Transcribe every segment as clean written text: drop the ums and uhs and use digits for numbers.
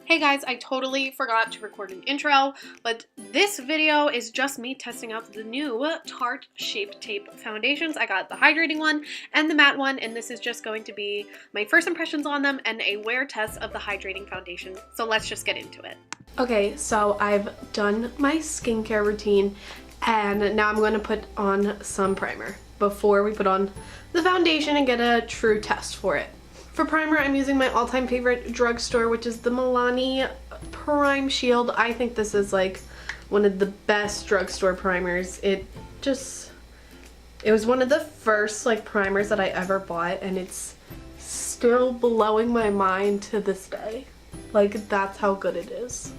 Hey guys, I totally forgot to record an intro, but this video is just me testing out the new Tarte Shape Tape foundations. I got the hydrating one and the matte one, and this is just going to be my first impressions on them and a wear test of the hydrating foundation. So let's just get into it. Okay, so I've done my skincare routine and now I'm going to put on some primer before we put on the foundation and get a true test for it. For primer, I'm using my all-time favorite drugstore, which is the Milani Prime Shield. I think this is like one of the best drugstore primers. It was one of the first like primers that I ever bought, and it's still blowing my mind to this day. Like, that's how good it is.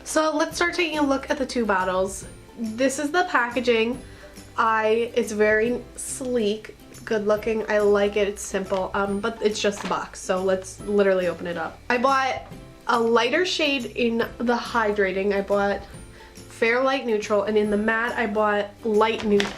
So let's start taking a look at the two bottles. This is the packaging. It's very sleek, good looking. I like it. It's simple, but it's just the box, so let's literally open it up. I bought a lighter shade in the hydrating. I bought fair light neutral, and in the matte I bought light neutral.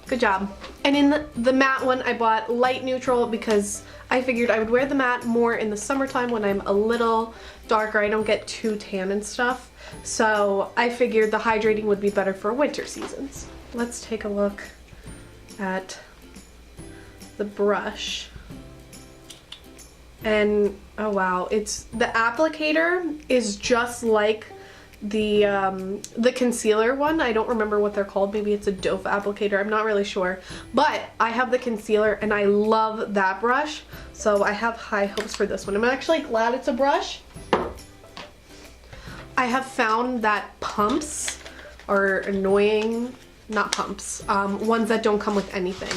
Good job. And in the matte one I bought light neutral because I figured I would wear the matte more in the summertime when I'm a little darker. I don't get too tan and stuff, so I figured the hydrating would be better for winter seasons. Let's take a look at the brush, and oh wow, the applicator is just like the concealer one. I don't remember what they're called. Maybe it's a doe applicator, I'm not really sure, but I have the concealer and I love that brush, so I have high hopes for this one. I'm actually glad it's a brush. I have found that pumps are annoying. Not pumps, ones that don't come with anything.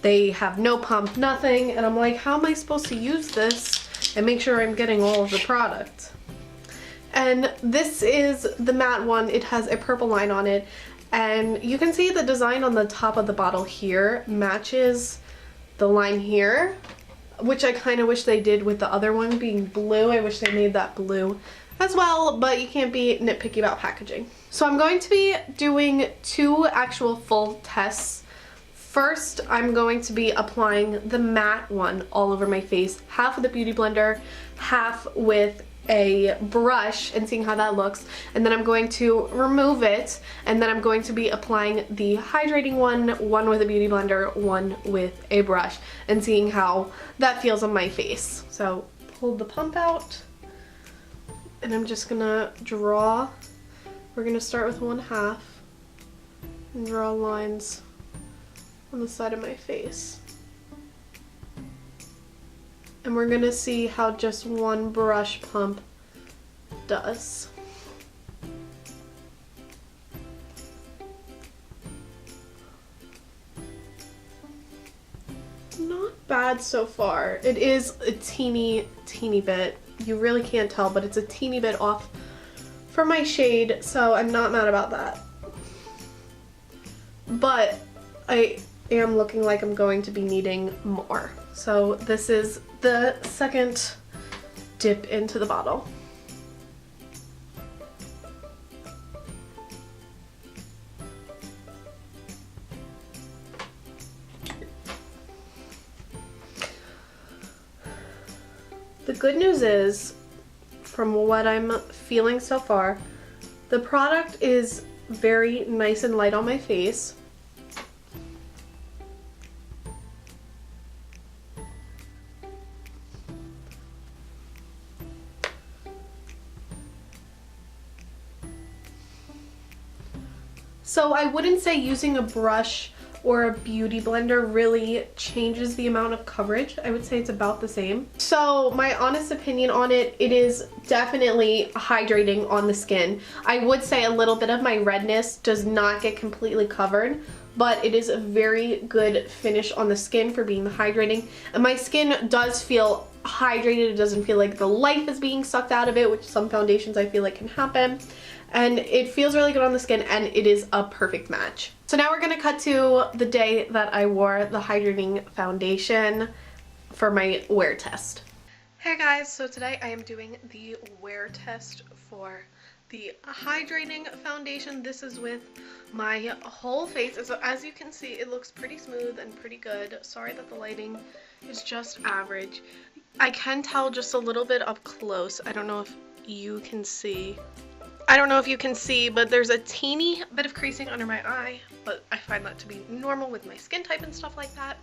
They have no pump, nothing, and I'm like, how am I supposed to use this and make sure I'm getting all of the product? And this is the matte one. It has a purple line on it, and you can see the design on the top of the bottle here matches the line here, which I kind of wish they did with the other one being blue. I wish they made that blue as well, but you can't be nitpicky about packaging. So I'm going to be doing two actual full tests. First, I'm going to be applying the matte one all over my face, half with a beauty blender, half with a brush, and seeing how that looks. And then I'm going to remove it, and then I'm going to be applying the hydrating one with a beauty blender, one with a brush, and seeing how that feels on my face. So pull the pump out, and I'm just gonna draw. We're gonna start with one half and draw lines on the side of my face. And we're gonna see how just one brush pump does. Not bad so far. It is a teeny bit. You really can't tell, but it's a teeny bit off for my shade, so I'm not mad about that. But I am looking like I'm going to be needing more. So this is the second dip into the bottle. The good news is, from what I'm feeling so far, the product is very nice and light on my face. So I wouldn't say using a brush or a beauty blender really changes the amount of coverage. I would say it's about the same. So my honest opinion on it, it is definitely hydrating on the skin. I would say a little bit of my redness does not get completely covered, but it is a very good finish on the skin for being hydrating. And my skin does feel hydrated. It doesn't feel like the life is being sucked out of it, which some foundations I feel like can happen. And it feels really good on the skin, and it is a perfect match. So now we're gonna cut to the day that I wore the hydrating foundation for my wear test. Hey guys, so today I am doing the wear test for the hydrating foundation. This is with my whole face. So as you can see, it looks pretty smooth and pretty good. Sorry that the lighting is just average. I can tell just a little bit up close. I don't know if you can see. I don't know if you can see, but there's a teeny bit of creasing under my eye, but I find that to be normal with my skin type and stuff like that.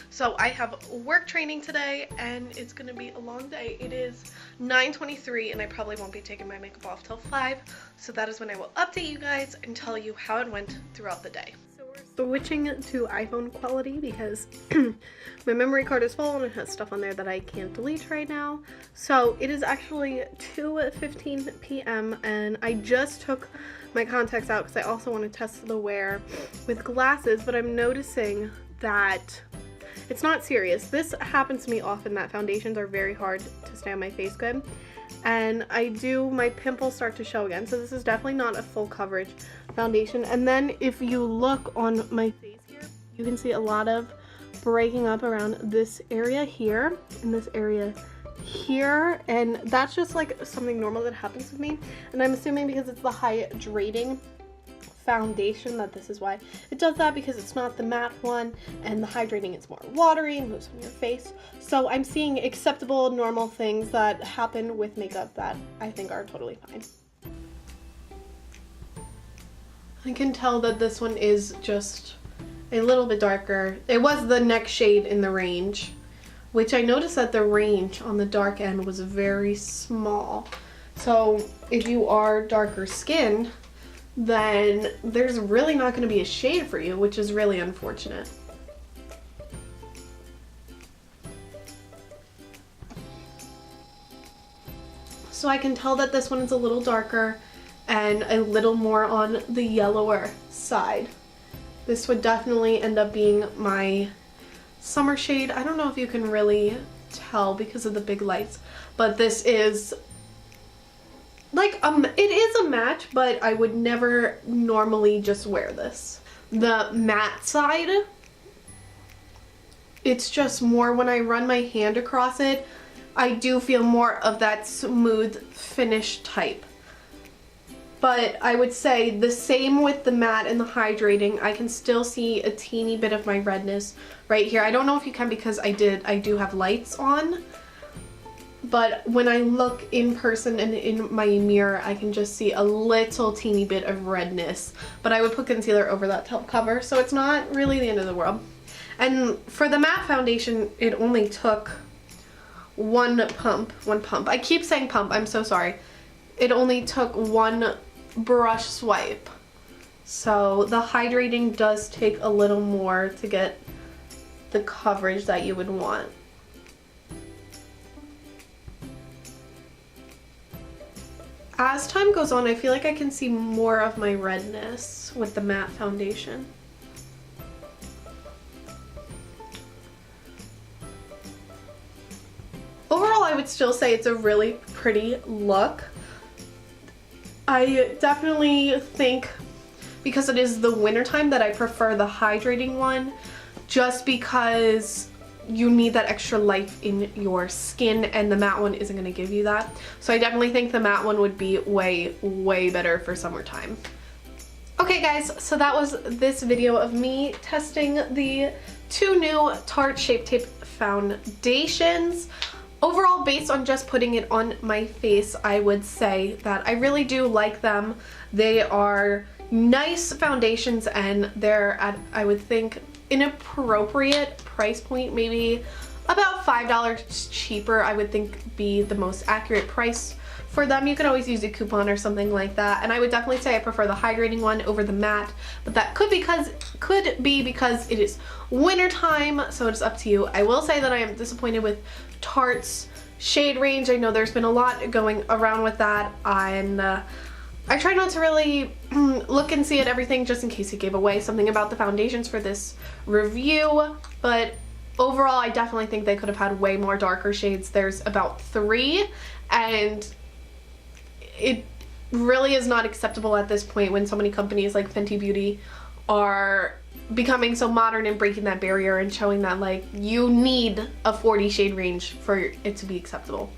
So I have work training today, and it's gonna be a long day. It is 9:23, and I probably won't be taking my makeup off till 5, so that is when I will update you guys and tell you how it went throughout the day. So we're switching to iPhone quality because my memory card is full and it has stuff on there that I can't delete right now. So it is actually 2:15 p.m. and I just took my contacts out because I also want to test the wear with glasses, but I'm noticing that it's not serious. This happens to me often, that foundations are very hard to stay on my face good. And my pimples start to show again. So this is definitely not a full coverage foundation. And then if you look on my face here, you can see a lot of breaking up around this area here and this area here. And that's just like something normal that happens with me. And I'm assuming because it's the hydrating foundation that this is why it does that, because it's not the matte one, and the hydrating it's more watery and moves on your face. So I'm seeing acceptable normal things that happen with makeup that I think are totally fine. I can tell that this one is just a little bit darker. It was the next shade in the range, which I noticed that the range on the dark end was very small. So if you are darker skinned, then there's really not going to be a shade for you, which is really unfortunate. So I can tell that this one is a little darker and a little more on the yellower side. This would definitely end up being my summer shade. I don't know if you can really tell because of the big lights, but this is like, it is a match, but I would never normally just wear this. The matte side, it's just more when I run my hand across it, I do feel more of that smooth finish type. But I would say the same with the matte and the hydrating. I can still see a teeny bit of my redness right here. I don't know if you can because I do have lights on. But when I look in person and in my mirror, I can just see a little teeny bit of redness. But I would put concealer over that to help cover, so it's not really the end of the world. And for the matte foundation, it only took one pump. I keep saying pump, I'm so sorry. It only took one brush swipe. So the hydrating does take a little more to get the coverage that you would want. As time goes on, I feel like I can see more of my redness with the matte foundation. Overall, I would still say it's a really pretty look. I definitely think, because it is the wintertime, that I prefer the hydrating one, just because you need that extra life in your skin, and the matte one isn't going to give you that. So I definitely think the matte one would be way better for summertime. Okay guys, so that was this video of me testing the two new Tarte Shape Tape foundations. Overall, based on just putting it on my face, I would say that I really do like them. They are nice foundations, and they're at, I would think, an appropriate price point, maybe about $5 cheaper. I would think be the most accurate price for them. You can always use a coupon or something like that, and I would definitely say I prefer the hydrating one over the matte, but that could be because it is winter time, so it's up to you. I will say that I am disappointed with Tarte's shade range. I know there's been a lot going around with that, and I try not to really look and see at everything just in case it gave away something about the foundations for this review, but overall I definitely think they could have had way more darker shades. There's about 3, and it really is not acceptable at this point when so many companies like Fenty Beauty are becoming so modern and breaking that barrier and showing that like you need a 40 shade range for it to be acceptable.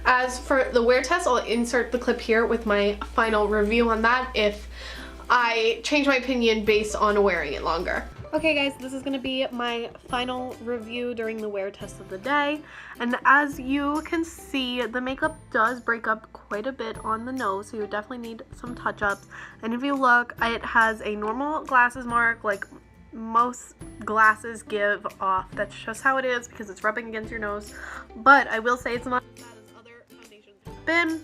As for the wear test, I'll insert the clip here with my final review on that if I change my opinion based on wearing it longer. Okay guys, this is going to be my final review during the wear test of the day, and as you can see, the makeup does break up quite a bit on the nose, so you definitely need some touch-ups. And if you look, it has a normal glasses mark like most glasses give off. That's just how it is because it's rubbing against your nose, but I will say it's not as bad as other foundations have been.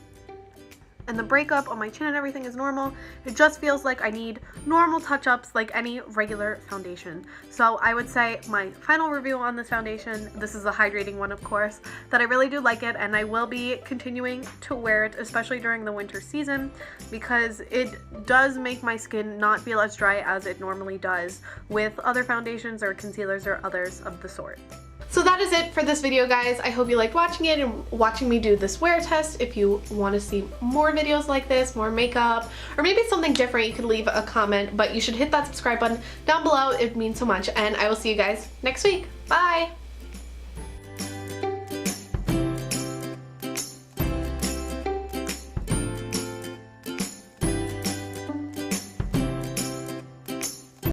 And the breakup on my chin and everything is normal. It just feels like I need normal touch-ups like any regular foundation. So I would say my final review on this foundation, this is a hydrating one of course, that I really do like it, and I will be continuing to wear it, especially during the winter season, because it does make my skin not feel as dry as it normally does with other foundations or concealers or others of the sort. So that is it for this video, guys. I hope you liked watching it and watching me do this wear test. If you want to see more videos like this, more makeup, or maybe something different, you could leave a comment, but you should hit that subscribe button down below. It means so much, and I will see you guys next week. Bye!